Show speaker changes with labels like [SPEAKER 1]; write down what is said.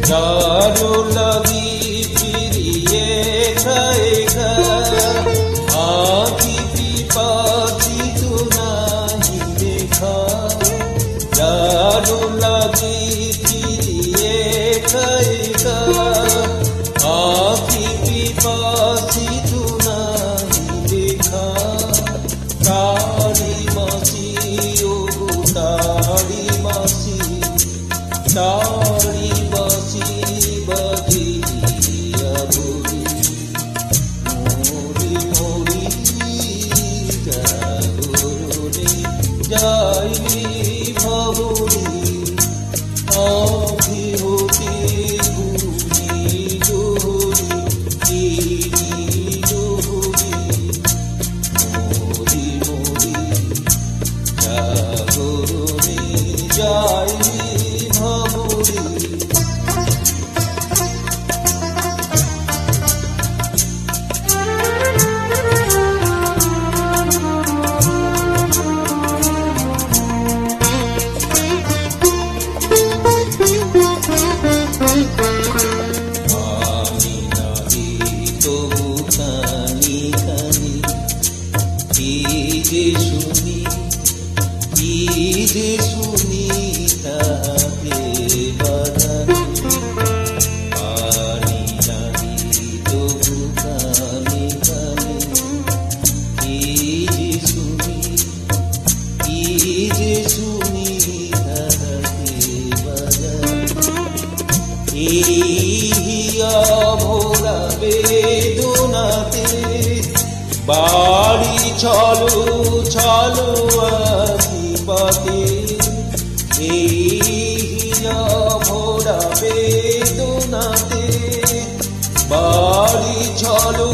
[SPEAKER 1] যারো লাগি ফিরিয়ে খাইগা আখি পিপাসি তো নাহি দেখা যারো লাগি ফিরিয়ে খাইগা আখি পিপাসি তো নাহি দেখা তারি মাসি ও তারি মাসি তারি বাসি বাজিয়া বলি মরি মরি জাগরণে যাইনি ভাবনি অভিহতি ঘুমি জোরি জোরি মরি মরি জাগরণে যাইনি ভাবনি শুনি তাকে বাজানি পানি নাহি তবু কানে কানে কি যে শুনি তাকে বাজানি হিয়া ভোলা বেদনাতে বাড়ি ছলো ছলো পাতে হিয়া ভোলা বেদনাতে বাড়ি ছলো